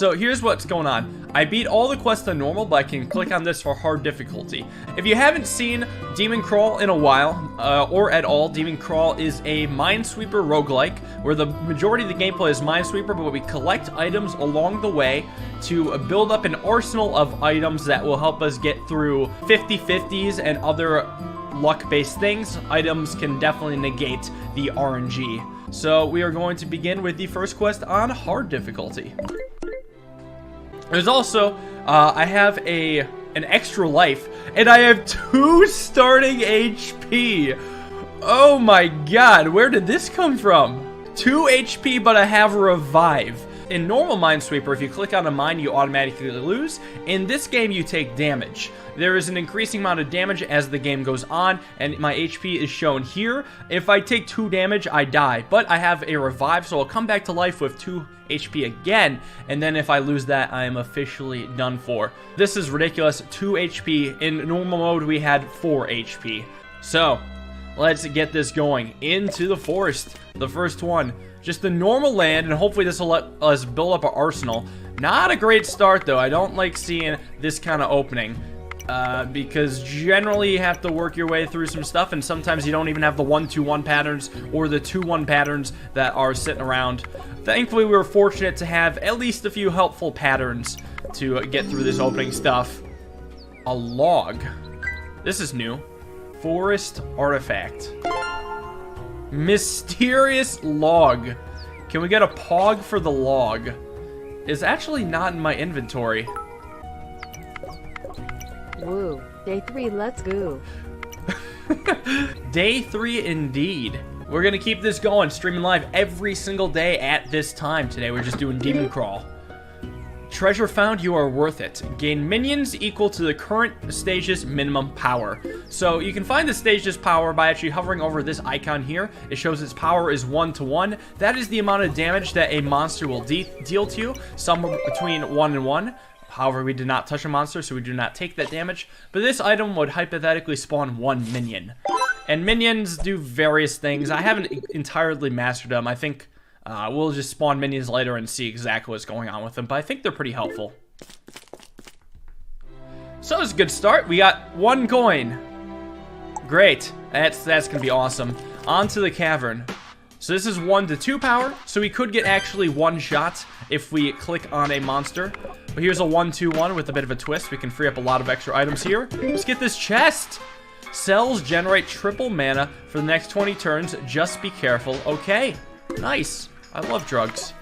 So here's what's going on. I beat all the quests on normal, but I can click on this for hard difficulty. If you haven't seen DemonCrawl in a while, or at all, DemonCrawl is a Minesweeper roguelike, where the majority of the gameplay is Minesweeper, but we collect items along the way to build up an arsenal of items that will help us get through 50/50s and other luck-based things. Items can definitely negate the RNG. So we are going to begin with the first quest on hard difficulty. There's also, I have an extra life, and I have 2 starting HP. Oh my god, where did this come from? 2 HP, but I have revive. In normal Minesweeper, if you click on a mine, you automatically lose. In this game, you take damage. There is an increasing amount of damage as the game goes on, and my HP is shown here. If I take 2 damage, I die, but I have a revive, so I'll come back to life with 2 HP again, and then if I lose that, I am officially done for. This is ridiculous. 2 HP. In normal mode, we had 4 HP. So, let's get this going. Into the forest. The first one. Just the normal land, and hopefully this will let us build up our arsenal. Not a great start, though. I don't like seeing this kind of opening. Because generally you have to work your way through some stuff, and sometimes you don't even have the 1-2-1 patterns or the 2-1 patterns that are sitting around. Thankfully, we were fortunate to have at least a few helpful patterns to get through this opening stuff. A log. This is new. Forest artifact. Mysterious log. Can we get a pog for the log? It's actually not in my inventory. Woo. Day 3, let's go. Day 3 indeed. We're gonna keep this going, streaming live every single day at this time. Today we're just doing DemonCrawl. Treasure found, you are worth it. Gain minions equal to the current stage's minimum power. So you can find the stage's power by actually hovering over this icon here. It shows its power is 1-to-1. That is the amount of damage that a monster will deal to you, somewhere between 1 and 1. However, we did not touch a monster, so we do not take that damage. But this item would hypothetically spawn 1 minion. And minions do various things. I haven't entirely mastered them. I think we'll just spawn minions later and see exactly what's going on with them. But I think they're pretty helpful. So it's a good start. We got 1 coin. Great. That's going to be awesome. On to the cavern. So this is 1-to-2 power. So we could get actually 1 shot if we click on a monster. But here's a 1-2-1 with a bit of a twist. We can free up a lot of extra items here. Let's get this chest. Cells generate triple mana for the next 20 turns. Just be careful. Okay. Nice. I love drugs.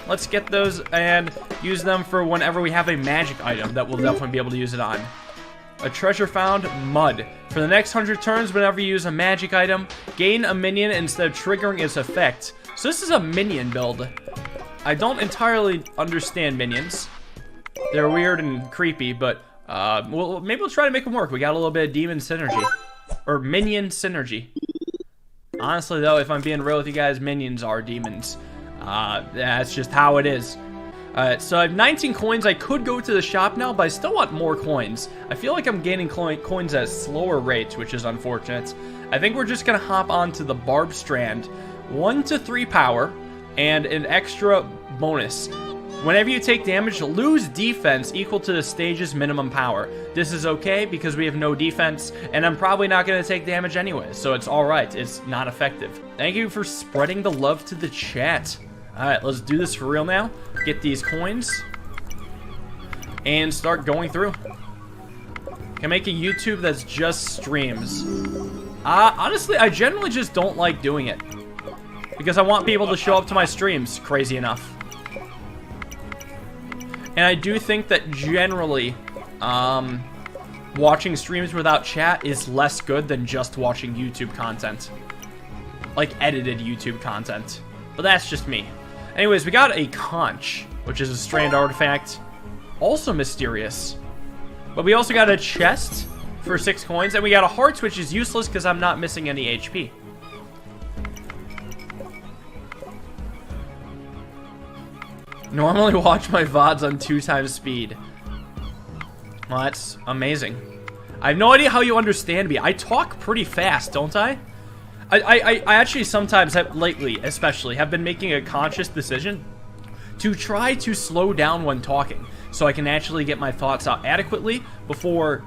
Let's get those and use them for whenever we have a magic item that we'll definitely be able to use it on. A treasure found, mud. For the next 100 turns, whenever you use a magic item, gain a minion instead of triggering its effect. So this is a minion build. I don't entirely understand minions. They're weird and creepy, but maybe we'll try to make them work. We got a little bit of demon synergy. Or minion synergy. Honestly, though, if I'm being real with you guys, minions are demons. That's just how it is. So I have 19 coins. I could go to the shop now, but I still want more coins. I feel like I'm gaining coins at a slower rate, which is unfortunate. I think we're just going to hop onto the Barb Strand. 1-to-3 power, and an extra bonus. Whenever you take damage, lose defense equal to the stage's minimum power. This is okay because we have no defense, and I'm probably not going to take damage anyway, so it's alright. It's not effective. Thank you for spreading the love to the chat. Alright, let's do this for real now. Get these coins. And start going through. Can make a YouTube that's just streams. Honestly, I generally just don't like doing it. Because I want people to show up to my streams, crazy enough. And I do think that generally, watching streams without chat is less good than just watching YouTube content. Like edited YouTube content. But that's just me. Anyways, we got a conch, which is a strand artifact. Also mysterious. But we also got a chest for 6 coins. And we got a heart, which is useless because I'm not missing any HP. Normally watch my VODs on 2x speed. Well, that's amazing. I have no idea how you understand me. I talk pretty fast, don't I? I actually sometimes, lately especially, have been making a conscious decision to try to slow down when talking, so I can actually get my thoughts out adequately before...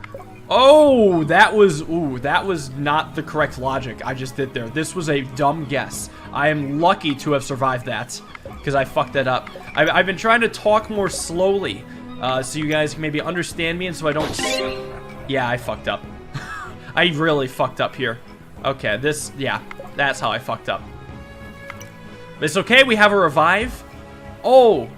Oh, that was not the correct logic I just did there. This was a dumb guess. I am lucky to have survived that, because I fucked that up. I've been trying to talk more slowly, so you guys can maybe understand me, and so I don't... Yeah, I fucked up. I really fucked up here. Okay, yeah, that's how I fucked up. It's okay, we have a revive. Oh,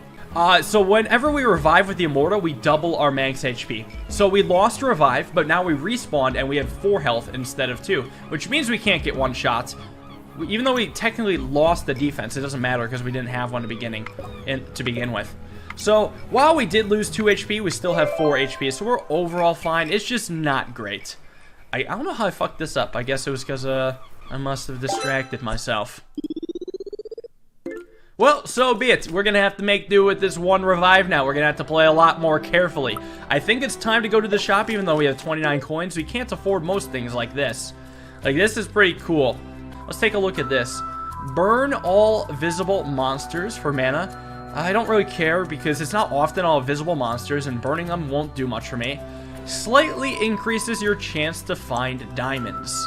so whenever we revive with the Immortal, we double our max HP. So we lost a revive, but now we respawned and we have 4 health instead of 2, which means we can't get one shot. Even though we technically lost the defense, it doesn't matter because we didn't have one to begin with. So while we did lose 2 HP, we still have 4 HP, so we're overall fine. It's just not great. I don't know how I fucked this up. I guess it was because I must have distracted myself. Well, so be it. We're going to have to make do with this one revive now. We're going to have to play a lot more carefully. I think it's time to go to the shop, even though we have 29 coins. We can't afford most things like this. Like, this is pretty cool. Let's take a look at this. Burn all visible monsters for mana. I don't really care because it's not often all visible monsters, and burning them won't do much for me. Slightly increases your chance to find diamonds.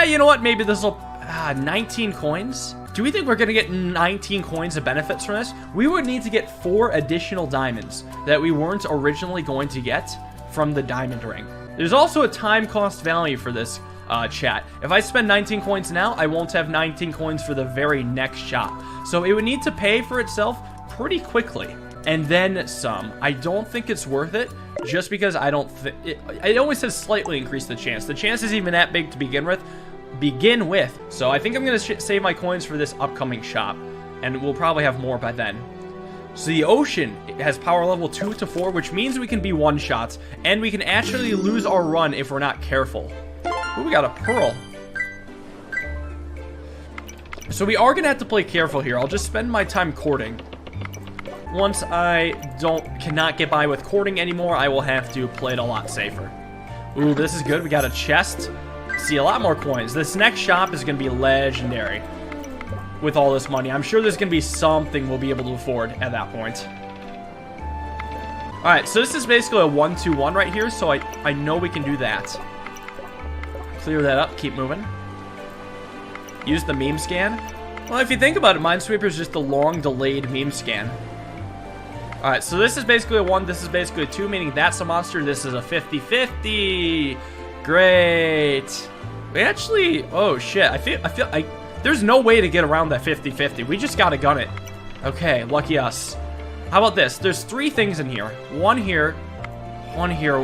You know what? Maybe this will... 19 coins? Do we think we're going to get 19 coins of benefits from this? We would need to get 4 additional diamonds that we weren't originally going to get from the diamond ring. There's also a time cost value for this chat. If I spend 19 coins now, I won't have 19 coins for the very next shop. So it would need to pay for itself pretty quickly. And then some. I don't think it's worth it, just because I don't think... It always says slightly increase the chance. The chance isn't even that big to begin with. So I think I'm going to save my coins for this upcoming shop, and we'll probably have more by then. So the ocean has power level 2 to 4, which means we can be one-shots, and we can actually lose our run if we're not careful. Ooh, we got a pearl. So we are going to have to play careful here. I'll just spend my time courting. Once I cannot get by with courting anymore, I will have to play it a lot safer. Ooh, this is good. We got a chest. See, a lot more coins. This next shop is going to be legendary with all this money. I'm sure there's going to be something we'll be able to afford at that point. Alright, so this is basically a 1-2-1 right here, so I know we can do that. Clear that up, keep moving. Use the meme scan. Well, if you think about it, Minesweeper is just a long delayed meme scan. Alright, so this is basically a 1, this is basically a 2, meaning that's a monster, this is a 50-50. Great. We actually... Oh, shit. I feel like... There's no way to get around that 50-50. We just gotta gun it. Okay, lucky us. How about this? There's 3 things in here. One here. One here.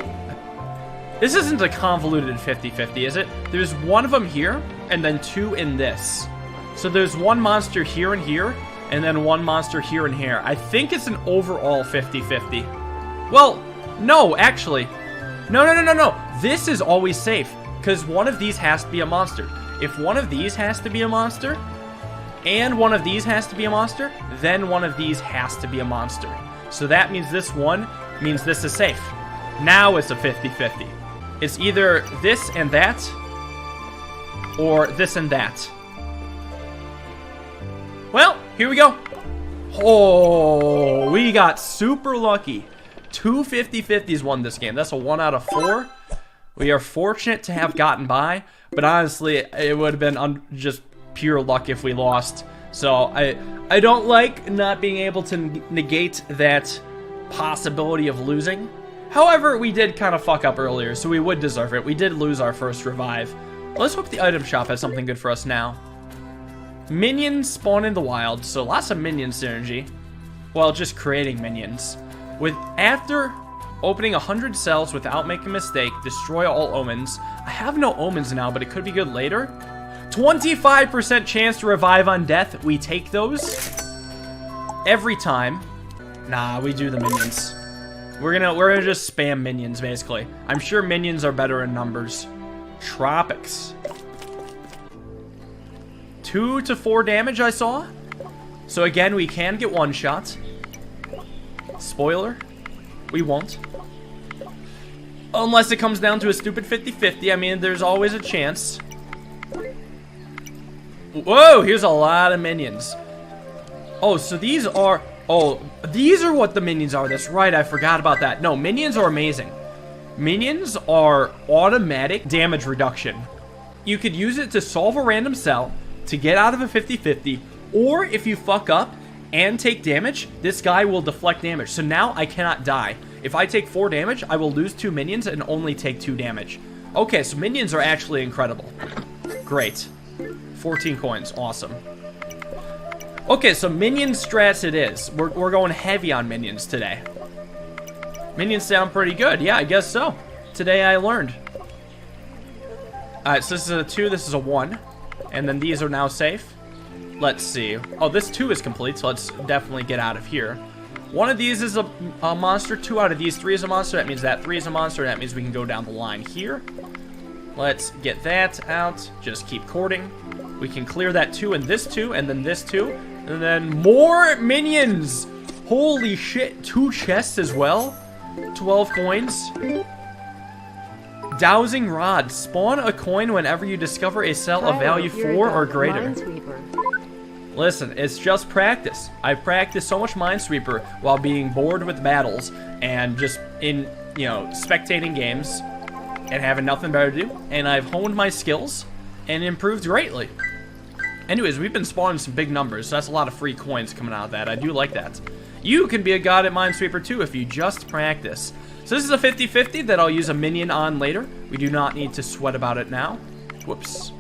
This isn't a convoluted 50-50, is it? There's 1 of them here, and then 2 in this. So there's 1 monster here and here, and then 1 monster here and here. I think it's an overall 50-50. Well, no, actually... No. This is always safe, because one of these has to be a monster. If one of these has to be a monster, and one of these has to be a monster, then one of these has to be a monster. So that means this one means this is safe. Now it's a 50-50. It's either this and that, or this and that. Well, here we go. Oh, we got super lucky. 2 50-50s won this game. That's a 1 out of 4. We are fortunate to have gotten by, but honestly, it would have been just pure luck if we lost. So I don't like not being able to negate that possibility of losing. However, we did kind of fuck up earlier, so we would deserve it. We did lose our first revive. Let's hope the item shop has something good for us now. Minions spawn in the wild, so lots of minion synergy. Well, just creating minions. After opening 100 cells without making a mistake, destroy all omens. I have no omens now, but it could be good later. 25% chance to revive on death. We take those every time. Nah, we do the minions. We're gonna just spam minions basically. I'm sure minions are better in numbers. Tropics. 2 to 4 damage I saw. So again, we can get one shot. Spoiler, we won't. Unless it comes down to a stupid 50-50. I mean, there's always a chance. Whoa, here's a lot of minions. Oh, so these are... Oh, these are what the minions are. That's right, I forgot about that. No, minions are amazing. Minions are automatic damage reduction. You could use it to solve a random cell, to get out of a 50-50, or if you fuck up and take damage, this guy will deflect damage. So now I cannot die. If I take 4 damage, I will lose 2 minions and only take 2 damage. Okay, so minions are actually incredible. Great. 14 coins. Awesome. Okay, so minion strats it is. We're going heavy on minions today. Minions sound pretty good. Yeah, I guess so. Today I learned. Alright, so this is a 2, this is a 1. And then these are now safe. Let's see. Oh, this 2 is complete, so let's definitely get out of here. 1 of these is a monster. 2 out of these, 3 is a monster. That means that 3 is a monster. That means we can go down the line here. Let's get that out. Just keep courting. We can clear that 2 and this 2, and then this 2. And then more minions! Holy shit, 2 chests as well? 12 coins. Dowsing Rod. Spawn a coin whenever you discover a cell of value 4 or greater. Minesweeper. Listen, it's just practice. I've practiced so much Minesweeper while being bored with battles and just in, spectating games and having nothing better to do. And I've honed my skills and improved greatly. Anyways, we've been spawning some big numbers, so that's a lot of free coins coming out of that. I do like that. You can be a god at Minesweeper too if you just practice. So this is a 50-50 that I'll use a minion on later. We do not need to sweat about it now. Whoops.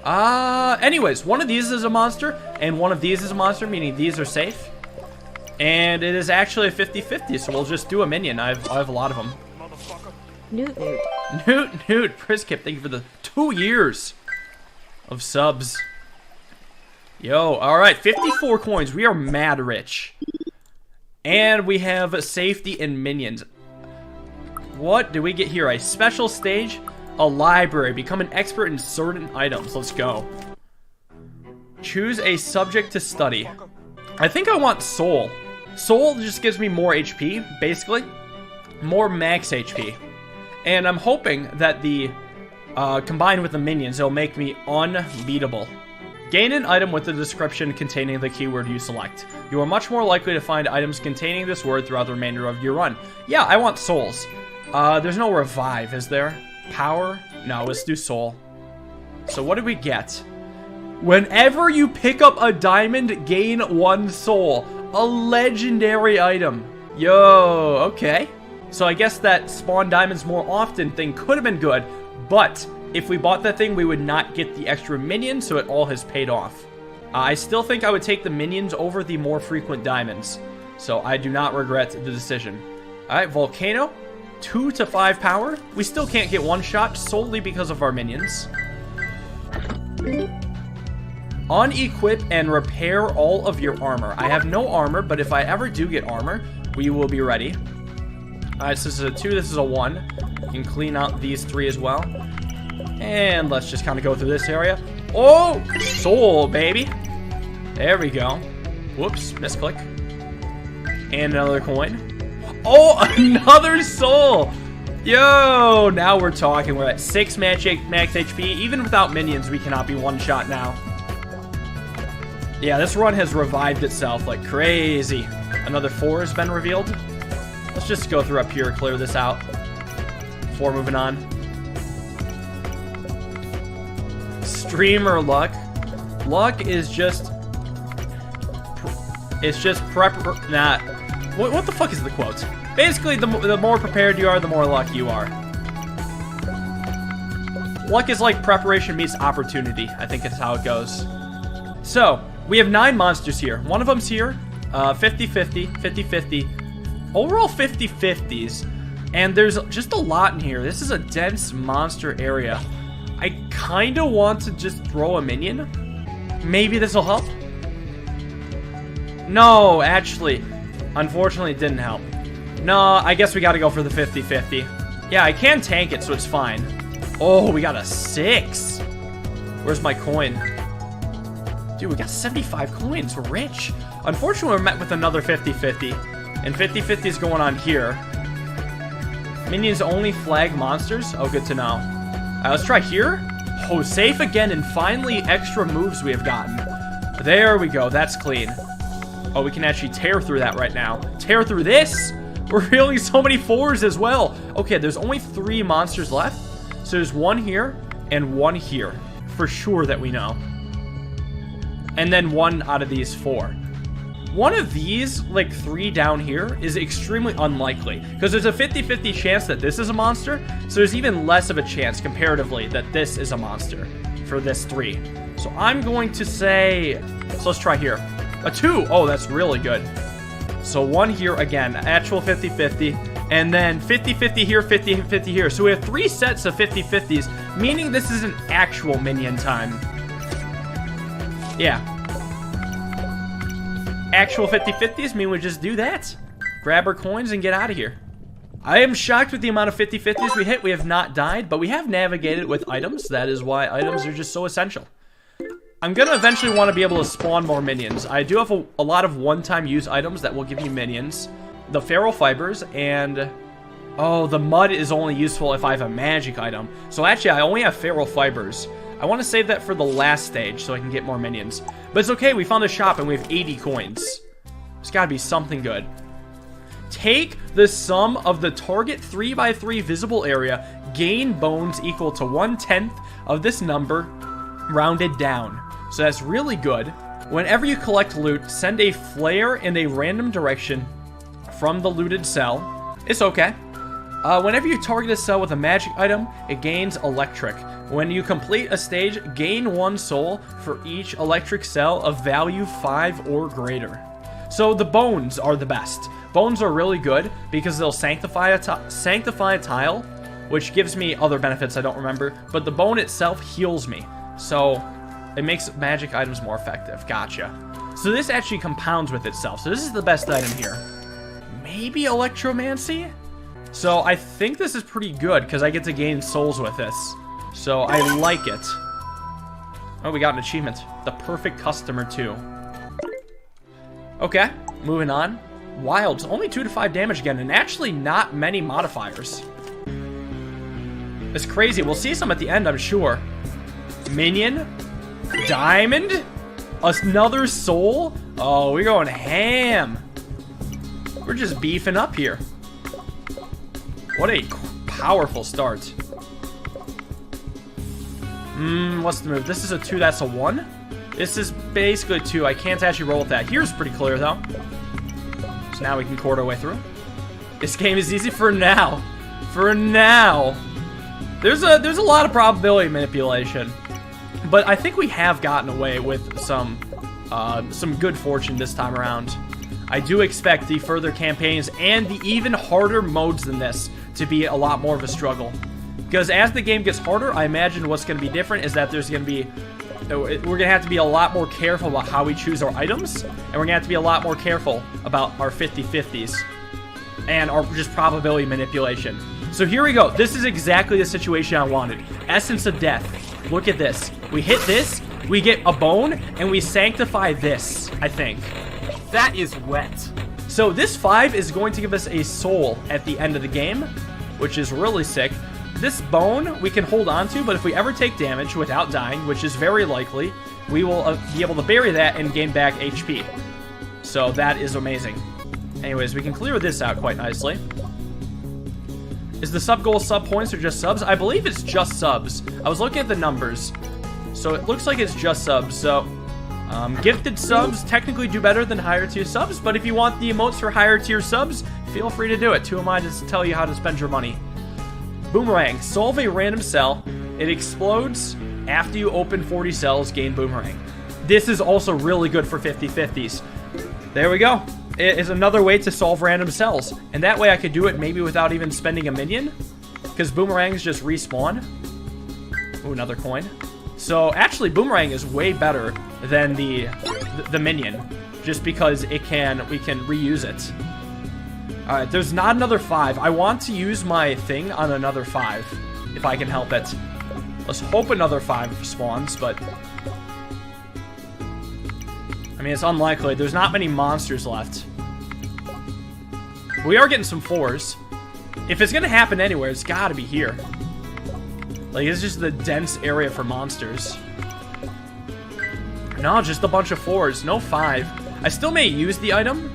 Anyways, one of these is a monster, and one of these is a monster, meaning these are safe. And it is actually a 50-50, so we'll just do a minion. I have a lot of them. Newt. Newt, Priskip, thank you for the 2 years of subs. Yo, alright, 54 coins. We are mad rich. And we have safety and minions. What do we get here? A special stage? A library. Become an expert in certain items. Let's go. Choose a subject to study. I think I want Soul. Soul just gives me more HP, basically. More max HP. And I'm hoping that the combined with the minions, it'll make me unbeatable. Gain an item with the description containing the keyword you select. You are much more likely to find items containing this word throughout the remainder of your run. Yeah, I want souls. There's no revive, is there? Power? No, let's do soul. So what did we get? Whenever you pick up a diamond, gain 1 soul. A legendary item. Yo, okay. So I guess that spawn diamonds more often thing could have been good, but if we bought that thing, we would not get the extra minions, so it all has paid off. I still think I would take the minions over the more frequent diamonds, so I do not regret the decision. Alright, Volcano, 2 to 5 power. We still can't get 1 shot solely because of our minions. Unequip and repair all of your armor. I have no armor, but if I ever do get armor, we will be ready. Alright, so this is a 2, this is a 1. You can clean out these 3 as well. And let's just kind of go through this area. Oh! Soul, baby! There we go. Whoops, misclick. And another coin. Oh, another soul! Yo! Now we're talking. We're at 6 max HP. Even without minions, we cannot be 1-shot now. Yeah, this run has revived itself like crazy. Another 4 has been revealed. Let's just go through up here, clear this out before moving on. Streamer luck. Luck is just... It's just Nah. What the fuck is the quote? Basically, the more prepared you are, the more luck you are. Luck is like preparation meets opportunity. I think that's how it goes. So, we have 9 monsters here. One of them's here. 50-50, 50-50. Overall 50-50s. And there's just a lot in here. This is a dense monster area. I kind of want to just throw a minion. Maybe this will help. No, actually. Unfortunately, it didn't help. No, I guess we got to go for the 50-50. Yeah, I can tank it, so it's fine. Oh, we got a 6. Where's my coin? Dude, we got 75 coins. We're rich. Unfortunately, we're met with another 50-50. And 50-50 is going on here. Minions only flag monsters? Oh, good to know. Alright, let's try here. Oh, safe again, and finally extra moves we have gotten. There we go. That's clean. Oh, we can actually tear through that right now. Tear through this? We're healing so many 4s as well. Okay, there's only 3 monsters left. So there's 1 here and 1 here. For sure that we know. And then 1 out of these 4. One of these, like 3 down here, is extremely unlikely. Because there's a 50-50 chance that this is a monster. So there's even less of a chance, comparatively, that this is a monster for this 3. So I'm going to say... So let's try here. A 2. Oh, that's really good. So 1 here again. Actual 50-50. And then 50-50 here, 50-50 here. So we have 3 sets of 50-50s, meaning this is an actual minion time. Yeah. Actual 50-50s mean we just do that. Grab our coins and get out of here. I am shocked with the amount of 50-50s we hit. We have not died, but we have navigated with items. That is why items are just so essential. I'm going to eventually want to be able to spawn more minions. I do have a lot of one-time use items that will give me minions. The feral fibers and... Oh, the mud is only useful if I have a magic item. So actually, I only have feral fibers. I want to save that for the last stage so I can get more minions. But it's okay, we found a shop and we have 80 coins. There's got to be something good. Take the sum of the target 3x3 visible area. Gain bones equal to 1/10 of this number, rounded down. So that's really good. Whenever you collect loot, send a flare in a random direction from the looted cell. It's okay. Whenever you target a cell with a magic item, it gains electric. When you complete a stage, gain 1 soul for each electric cell of value 5 or greater. So the bones are the best. Bones are really good because they'll sanctify a tile, which gives me other benefits I don't remember, but the bone itself heals me. So it makes magic items more effective. Gotcha. So this actually compounds with itself. So this is the best item here. Maybe electromancy? So I think this is pretty good because I get to gain souls with this. So I like it. Oh, we got an achievement. The perfect customer too. Okay, moving on. Wilds, only 2 to 5 damage again, and actually not many modifiers. It's crazy. We'll see some at the end, I'm sure. Minion. Diamond. Another soul. Oh, we're going ham. We're just beefing up here. What a powerful start. What's the move? This is a 2, that's a 1? This is basically a 2. I can't actually roll with that. Here's pretty clear, though. So now we can court our way through. This game is easy for now. For now. There's a lot of probability manipulation. But I think we have gotten away with some good fortune this time around. I do expect the further campaigns and the even harder modes than this to be a lot more of a struggle. Because as the game gets harder, I imagine what's going to be different is that there's going to be... We're going to have to be a lot more careful about how we choose our items. And we're going to have to be a lot more careful about our 50-50s. And our just probability manipulation. So here we go. This is exactly the situation I wanted. Essence of Death. Look at this. We hit this, we get a bone, and we sanctify this, I think. That is wet. So this 5 is going to give us a soul at the end of the game, which is really sick. This bone we can hold on to, but if we ever take damage without dying, which is very likely, we will be able to bury that and gain back HP. So that is amazing. Anyways, we can clear this out quite nicely. Is the sub goal sub points or just subs? I believe it's just subs. I was looking at the numbers. So it looks like it's just subs. So gifted subs technically do better than higher tier subs, but if you want the emotes for higher tier subs, feel free to do it. Who am I to tell you how to spend your money? Boomerang. Solve a random cell. It explodes after you open 40 cells, gain boomerang. This is also really good for 50-50s. There we go. It is another way to solve random cells. And that way I could do it maybe without even spending a minion. Because boomerangs just respawn. Ooh, another coin. So actually boomerang is way better than the minion. Just because we can reuse it. Alright, there's not another 5. I want to use my thing on another 5. If I can help it. Let's hope another 5 spawns, but... I mean, it's unlikely. There's not many monsters left. We are getting some 4s. If it's going to happen anywhere, it's got to be here. Like, it's just the dense area for monsters. No, just a bunch of 4s. No 5. I still may use the item,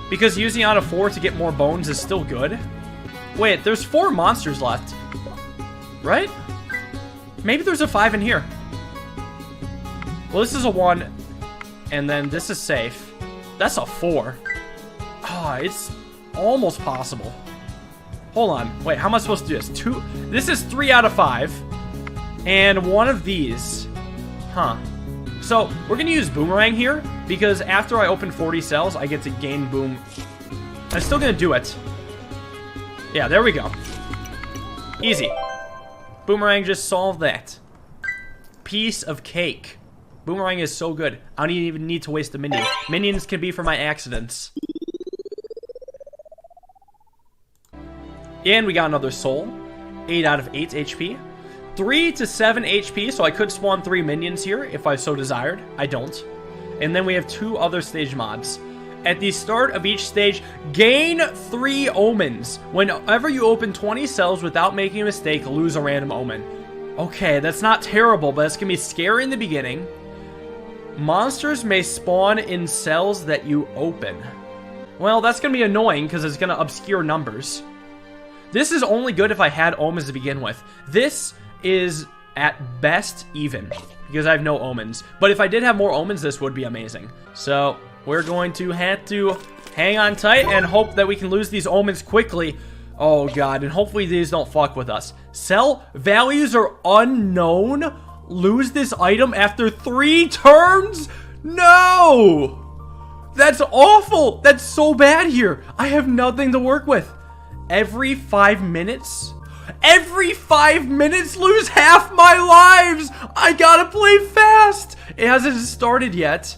because using out of 4 to get more bones is still good. Wait, there's 4 monsters left. Right? Maybe there's a 5 in here. Well, this is a 1, and then this is safe. That's a 4. Oh, it's almost possible. Hold on. Wait, how am I supposed to do this? 2. This is 3 out of 5. And one of these. Huh. So, we're going to use Boomerang here, because after I open 40 cells, I get to gain Boom. I'm still going to do it. Yeah, there we go. Easy. Boomerang just solved that. Piece of cake. Boomerang is so good. I don't even need to waste a minion. Minions can be for my accidents. And we got another soul. 8 out of 8 HP. 3 to 7 HP, so I could spawn 3 minions here if I so desired. I don't. And then we have 2 other stage mods. At the start of each stage, gain 3 omens. Whenever you open 20 cells without making a mistake, lose a random omen. Okay, that's not terrible, but it's going to be scary in the beginning. Monsters may spawn in cells that you open. Well, that's going to be annoying because it's going to obscure numbers. This is only good if I had omens to begin with. This is at best even because I have no omens. But if I did have more omens, this would be amazing. So we're going to have to hang on tight and hope that we can lose these omens quickly. Oh god, and hopefully these don't fuck with us. Cell values are unknown. Lose this item after 3 turns? No! That's awful! That's so bad here. I have nothing to work with. Every 5 minutes? Every 5 minutes, lose half my lives! I gotta play fast! It hasn't started yet.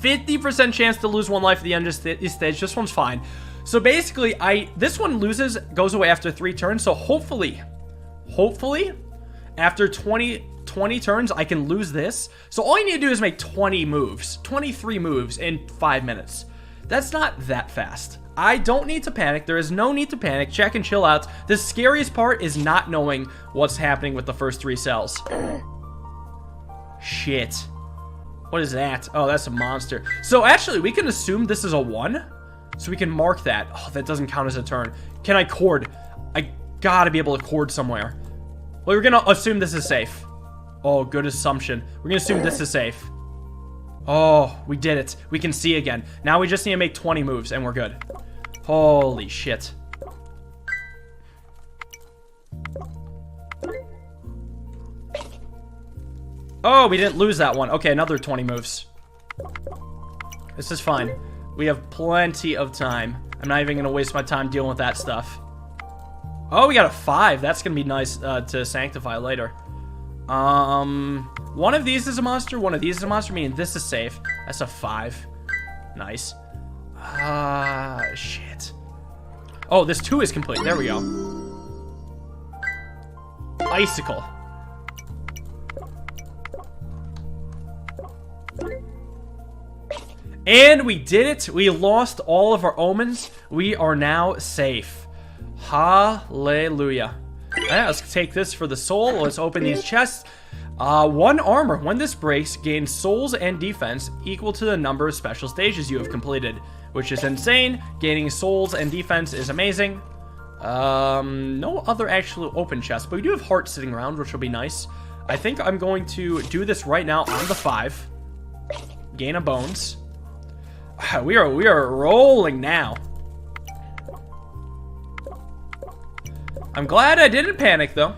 50% chance to lose 1 life at the end of this stage. This one's fine. So basically, this one goes away after 3 turns. So hopefully, after 20 turns, I can lose this. So all you need to do is make 20 moves, 23 moves in 5 minutes. That's not that fast. I don't need to panic. There is no need to panic. Check and chill out. The scariest part is not knowing what's happening with the first 3 cells. Shit. What is that? Oh, that's a monster. So actually, we can assume this is a 1. So we can mark that. Oh, that doesn't count as a turn. Can I cord? I gotta be able to cord somewhere. Well, we're gonna assume this is safe. Oh, good assumption. We're gonna assume this is safe. Oh, we did it. We can see again. Now we just need to make 20 moves and we're good. Holy shit. Oh, we didn't lose that one. Okay, another 20 moves. This is fine. We have plenty of time. I'm not even going to waste my time dealing with that stuff. Oh, we got a 5. That's going to be nice to sanctify later. One of these is a monster. One of these is a monster, meaning this is safe. That's a 5. Nice. Shit. Oh, this 2 is complete. There we go. Icicle. And we did it. We lost all of our omens. We are now safe. Hallelujah. Yeah, let's take this for the soul. Let's open these chests. 1 armor. When this breaks, gain souls and defense equal to the number of special stages you have completed, which is insane. Gaining souls and defense is amazing. No other actual open chests, but we do have hearts sitting around, which will be nice. I think I'm going to do this right now on the 5. Gain a bones. We are rolling now. I'm glad I didn't panic, though.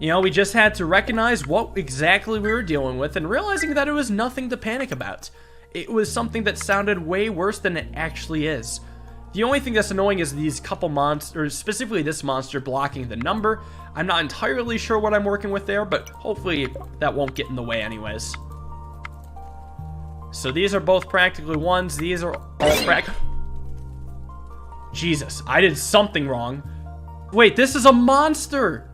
You know, we just had to recognize what exactly we were dealing with and realizing that it was nothing to panic about. It was something that sounded way worse than it actually is. The only thing that's annoying is these couple monsters, specifically this monster blocking the number. I'm not entirely sure what I'm working with there, but hopefully that won't get in the way anyways. So these are both practically 1s. These are all Jesus, I did something wrong. Wait, this is a monster.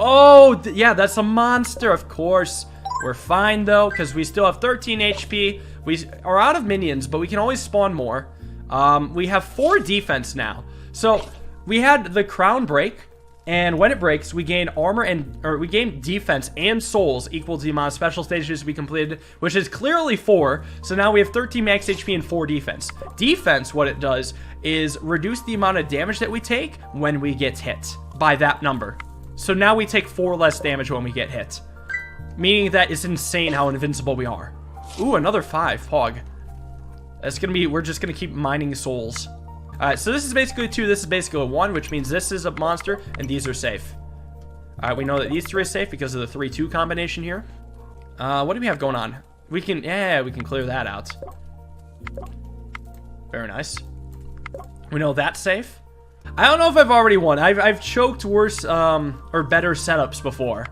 Oh, yeah, that's a monster, of course. We're fine, though, because we still have 13 HP. We are out of minions, but we can always spawn more. We have 4 defense now. So we had the crown break. And when it breaks, we gain we gain defense and souls equal to the amount of special stages we completed, which is clearly 4. So now we have 13 max HP and 4 defense. Defense, what it does is reduce the amount of damage that we take when we get hit by that number. So now we take 4 less damage when we get hit, meaning that it's insane how invincible we are. Ooh, another 5 hog. That's gonna be, we're just gonna keep mining souls. Alright, so this is basically a 2, this is basically a 1, which means this is a monster, and these are safe. Alright, we know that these 3 are safe because of the 3-2 combination here. What do we have going on? We can clear that out. Very nice. We know that's safe. I don't know if I've already won. I've choked worse, or better setups before.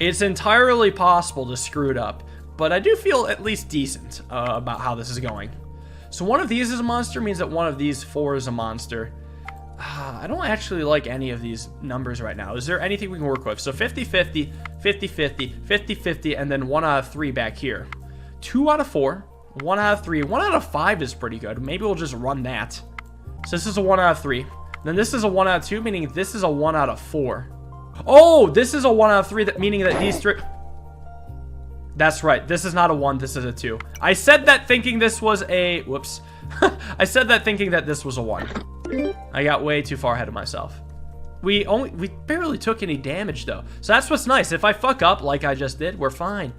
It's entirely possible to screw it up, but I do feel at least decent, about how this is going. So one of these is a monster means that one of these 4 is a monster. I don't actually like any of these numbers right now. Is there anything we can work with? So 50-50, 50-50, 50-50, and then 1 out of 3 back here. 2 out of 4, 1 out of 3, 1 out of 5 is pretty good. Maybe we'll just run that. So this is a 1 out of 3. Then this is a 1 out of 2, meaning this is a 1 out of 4. Oh, this is a 1 out of 3, meaning that these 3... That's right. This is not a 1. This is a 2. I said that thinking this was a... Whoops. I said that thinking that this was a 1. I got way too far ahead of myself. We barely took any damage, though. So that's what's nice. If I fuck up like I just did, we're fine.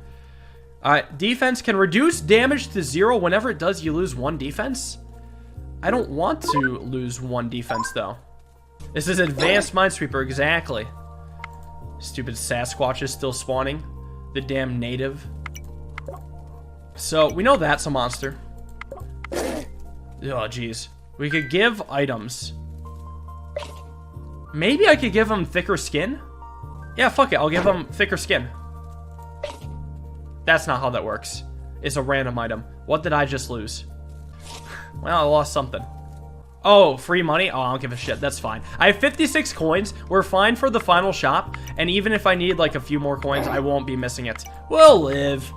Alright, defense can reduce damage to 0. Whenever it does, you lose 1 defense. I don't want to lose 1 defense, though. This is advanced Minesweeper, exactly. Stupid Sasquatch is still spawning. The damn native. So, we know that's a monster. Oh, jeez. We could give items. Maybe I could give him thicker skin? Yeah, fuck it. I'll give him thicker skin. That's not how that works. It's a random item. What did I just lose? Well, I lost something. Oh, free money? Oh, I don't give a shit. That's fine. I have 56 coins. We're fine for the final shop. And even if I need, like, a few more coins, I won't be missing it. We'll live.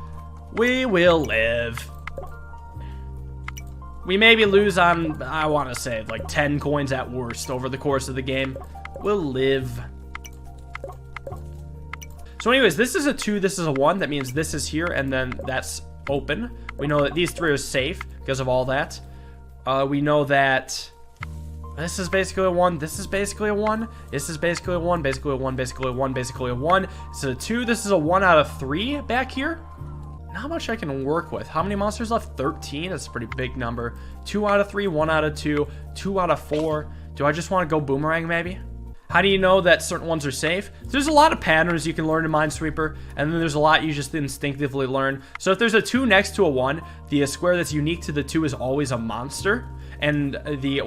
We will live. We maybe lose on, I want to say, like, 10 coins at worst over the course of the game. We'll live. So anyways, this is a 2, this is a 1. That means this is here, and then that's open. We know that these 3 are safe because of all that. We know that this is basically a 1, this is basically a 1, this is basically a 1, basically a 1, basically a 1, basically a 1. This is a 2, this is a 1 out of 3 back here. Not much I can work with. How many monsters left? 13, that's a pretty big number. 2 out of 3, 1 out of 2, 2 out of 4. Do I just want to go boomerang maybe? How do you know that certain ones are safe? There's a lot of patterns you can learn in Minesweeper, and then there's a lot you just instinctively learn. So if there's a 2 next to a 1, the square that's unique to the 2 is always a monster, and the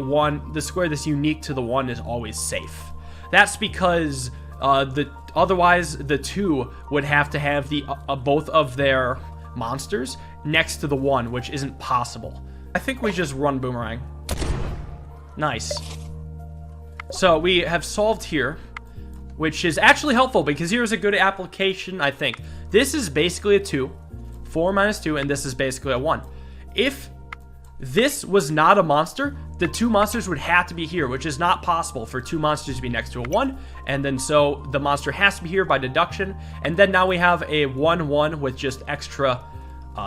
square that's unique to the 1 is always safe. That's because otherwise the 2 would have to have the both of their monsters next to the 1, which isn't possible. I think we just run boomerang. Nice. So we have solved here, which is actually helpful because here's a good application, I think. This is basically a 2, 4 minus 2, and this is basically a 1. If this was not a monster, the 2 monsters would have to be here, which is not possible for 2 monsters to be next to a 1. And then so the monster has to be here by deduction. And then now we have a 1-1 with just extra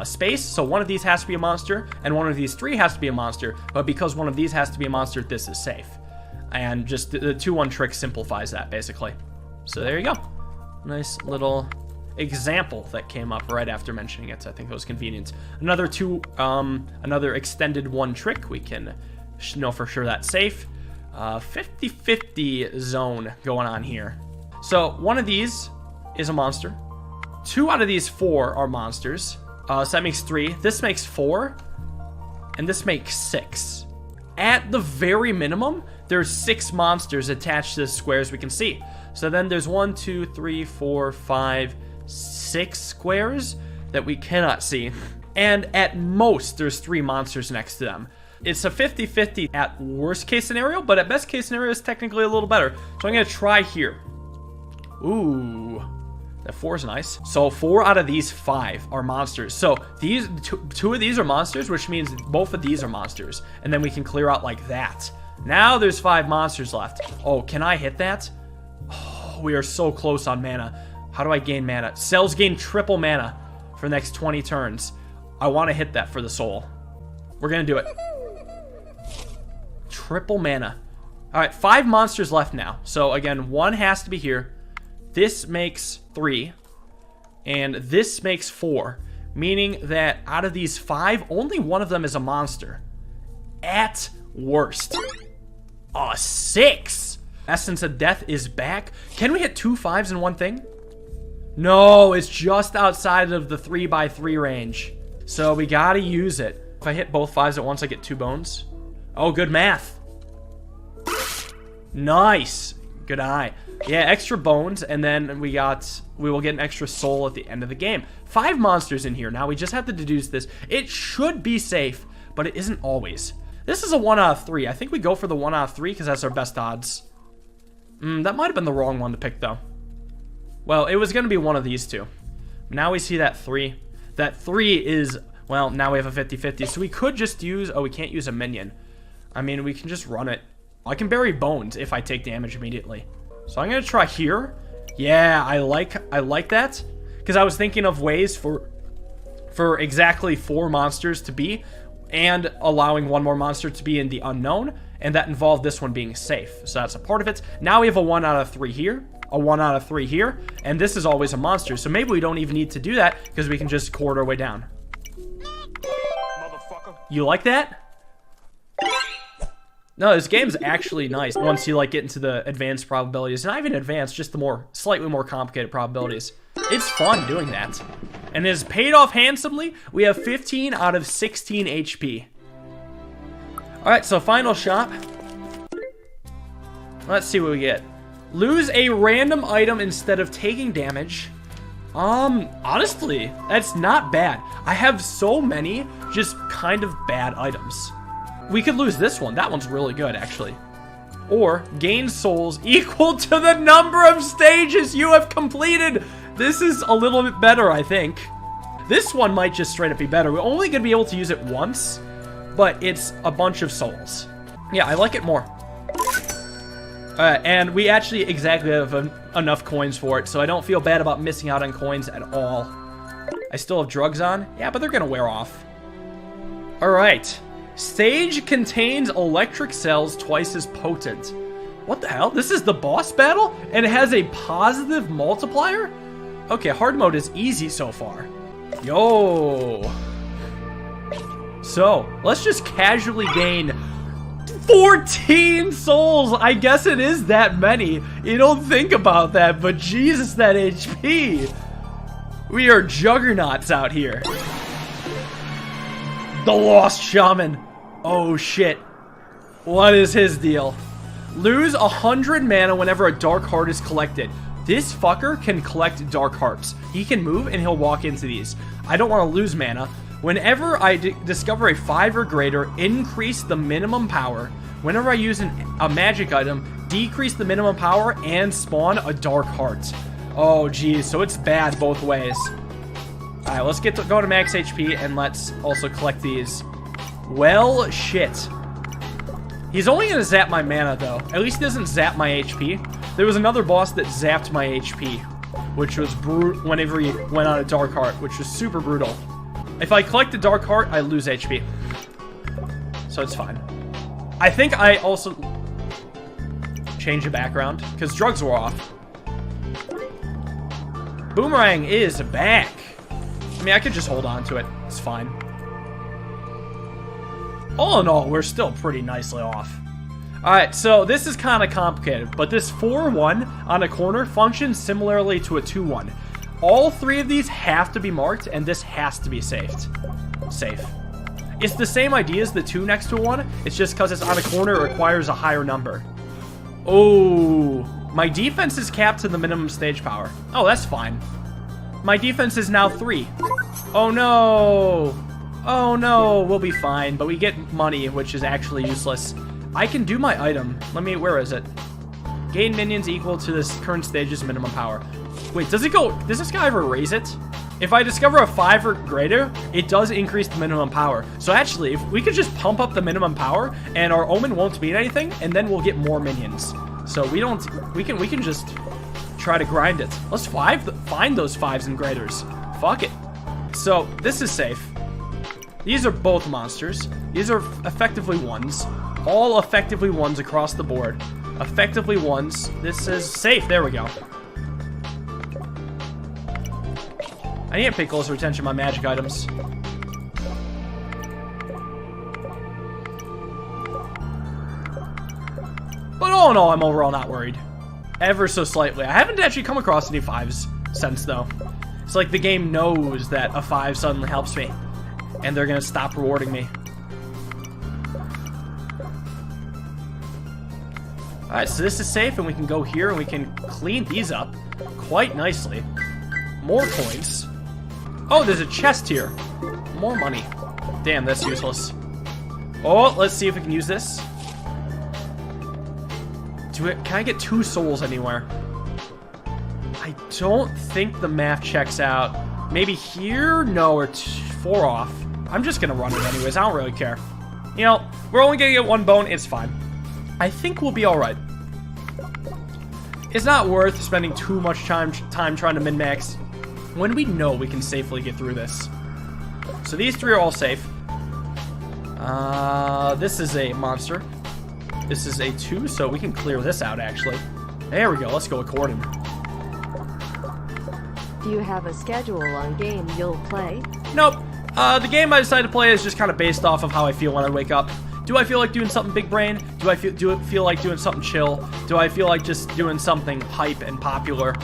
space. So one of these has to be a monster, and one of these 3 has to be a monster. But because one of these has to be a monster, this is safe. And just the 2-1 trick simplifies that, basically. So there you go. Nice little example that came up right after mentioning it. I think it was convenient. Another extended 1 trick. We can know for sure that's safe. 50-50 zone going on here. So one of these is a monster. 2 out of these 4 are monsters. So that makes 3. This makes 4. And this makes 6. At the very minimum, there's 6 monsters attached to the squares we can see. So then there's 1, 2, 3, 4, 5, 6 squares that we cannot see. And at most, there's 3 monsters next to them. It's a 50-50 at worst case scenario, but at best case scenario, it's technically a little better. So I'm going to try here. Ooh. That 4 is nice. So 4 out of these 5 are monsters. So these two of these are monsters, which means both of these are monsters. And then we can clear out like that. Now there's 5 monsters left. Oh, can I hit that? Oh, we are so close on mana. How do I gain mana? Cells gain triple mana for the next 20 turns. I want to hit that for the soul. We're going to do it. Triple mana. All right, 5 monsters left now. So again, 1 has to be here. This makes 3. And this makes 4. Meaning that out of these 5, only 1 of them is a monster. At worst. A 6. Essence of Death is back. Can we hit 2 5s in one thing? No, it's just outside of the 3x3 range. So we gotta use it. If I hit both 5s at once, I get 2 bones. Oh, good math. Nice. Good eye. Yeah, extra bones, and then we will get an extra soul at the end of the game. 5 monsters in here. Now we just have to deduce this. It should be safe, but it isn't always. This is a 1 out of 3. I think we go for the 1 out of 3 because that's our best odds. That might have been the wrong one to pick, though. Well, it was going to be one of these two. Now we see that 3. That 3 is, well, now we have a 50-50. So we could just use, oh, we can't use a minion. I mean, we can just run it. I can bury bones if I take damage immediately. So I'm going to try here. Yeah, I like that. Because I was thinking of ways for exactly 4 monsters to be, and allowing 1 more monster to be in the unknown, and that involved this one being safe. So that's a part of it. Now we have a 1 out of 3 here, a 1 out of 3 here, and this is always a monster. So maybe we don't even need to do that, because we can just cord our way down. You like that? No, this game's actually nice once you like get into the advanced probabilities. Not even advanced, just the slightly more complicated probabilities. It's fun doing that. And it has paid off handsomely. We have 15 out of 16 HP. Alright, so final shot. Let's see what we get. Lose a random item instead of taking damage. Honestly, that's not bad. I have so many just kind of bad items. We could lose this one. That one's really good, actually. Or gain souls equal to the number of stages you have completed. This is a little bit better, I think. This one might just straight up be better. We're only going to be able to use it once, but it's a bunch of souls. Yeah, I like it more. And we actually exactly have enough coins for it, so I don't feel bad about missing out on coins at all. I still have drugs on. Yeah, but they're going to wear off. All right. Stage contains electric cells twice as potent. What the hell? This is the boss battle? And it has a positive multiplier? Okay, hard mode is easy so far. Yo. So, let's just casually gain 14 souls. I guess it is that many. You don't think about that, but Jesus, that HP. We are juggernauts out here. The Lost Shaman. Oh shit. What is his deal? Lose 100 mana whenever a dark heart is collected. This fucker can collect dark hearts. He can move and he'll walk into these. I don't want to lose mana. Whenever I discover a 5 or greater, increase the minimum power. Whenever I use a magic item, decrease the minimum power and spawn a dark heart. Oh geez, so it's bad both ways. Alright, let's go to max HP and let's also collect these. Well, shit. He's only going to zap my mana, though. At least he doesn't zap my HP. There was another boss that zapped my HP, which was whenever he went on a Dark Heart, which was super brutal. If I collect a Dark Heart, I lose HP. So it's fine. I think I also changed the background, because drugs were off. Boomerang is back. I mean, I could just hold on to it. It's fine. All in all, we're still pretty nicely off. Alright, so this is kind of complicated, but this 4-1 on a corner functions similarly to a 2-1. All 3 of these have to be marked, and this has to be saved. Safe. It's the same idea as the 2 next to a 1, it's just because it's on a corner, it requires a higher number. Oh, my defense is capped to the minimum stage power. Oh, that's fine. My defense is now 3. Oh no! Oh no, we'll be fine, but we get money, which is actually useless. I can do my item. Where is it? Gain minions equal to this current stage's minimum power. Wait, does this guy ever raise it? If I discover a 5 or greater, it does increase the minimum power. So actually, if we could just pump up the minimum power, and our omen won't mean anything, and then we'll get more minions. So we can just try to grind it. Let's find those 5s and greaters. Fuck it. So this is safe. These are both monsters. These are effectively 1s. All effectively 1s across the board. Effectively 1s. This is safe. There we go. I need to pay closer attention to my magic items. But all in all, I'm overall not worried. Ever so slightly. I haven't actually come across any 5s since, though. It's like the game knows that a 5 suddenly helps me. And they're going to stop rewarding me. Alright, so this is safe, and we can go here, and we can clean these up quite nicely. More coins. Oh, there's a chest here. More money. Damn, that's useless. Oh, let's see if we can use this. Can I get 2 souls anywhere? I don't think the math checks out. Maybe here? No, we're 4 off. I'm just gonna run it anyways. I don't really care. You know, we're only gonna get 1 bone. It's fine. I think we'll be alright. It's not worth spending too much time trying to min-max when we know we can safely get through this. So these 3 are all safe. This is a monster. This is a 2, so we can clear this out, actually. There we go. Let's go according. Do you have a schedule on game you'll play? Nope. The game I decided to play is just kind of based off of how I feel when I wake up. Do I feel like doing something big brain? Do I feel like doing something chill? Do I feel like just doing something hype and popular,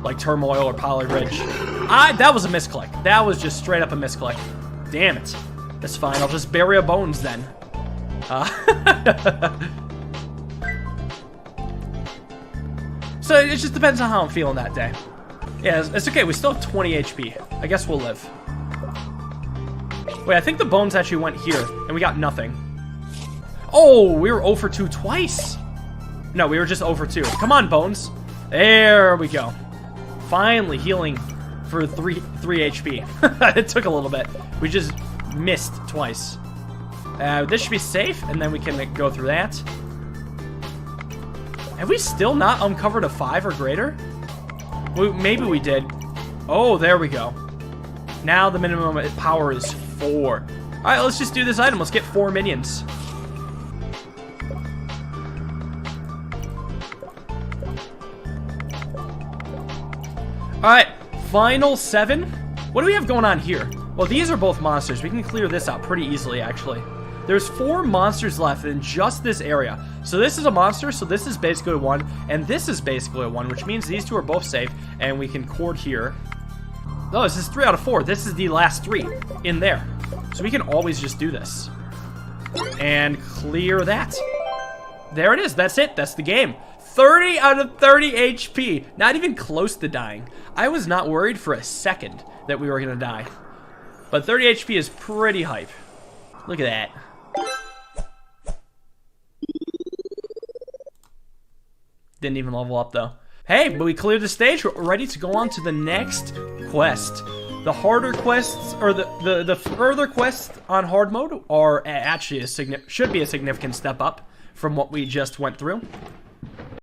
like Turmoil or Poly Ridge? That was a misclick. That was just straight up a misclick. Damn it. That's fine. I'll just bury a bones then. So it just depends on how I'm feeling that day. Yeah, it's okay. We still have 20 HP. I guess we'll live. Wait, I think the bones actually went here, and we got nothing. Oh, we were 0 for 2 twice. No, we were just 0 for 2. Come on, bones. There we go. Finally healing for 3 HP. It took a little bit. We just missed twice. This should be safe, and then we can go through that. Have we still not uncovered a 5 or greater? Maybe we did. Oh, there we go. Now the minimum power is 4. Alright, let's just do this item. Let's get 4 minions. Alright, final 7. What do we have going on here? Well, these are both monsters. We can clear this out pretty easily, actually. There's 4 monsters left in just this area. So this is a monster, so this is basically a 1, and this is basically a 1, which means these 2 are both safe, and we can cord here. Oh, this is 3 out of 4. This is the last 3 in there. So we can always just do this. And clear that. There it is. That's it. That's the game. 30 out of 30 HP. Not even close to dying. I was not worried for a second that we were going to die. But 30 HP is pretty hype. Look at that. Didn't even level up, though. Hey, but we cleared the stage. We're ready to go on to the next quest. The harder quests, or the further quests on hard mode are actually should be a significant step up from what we just went through.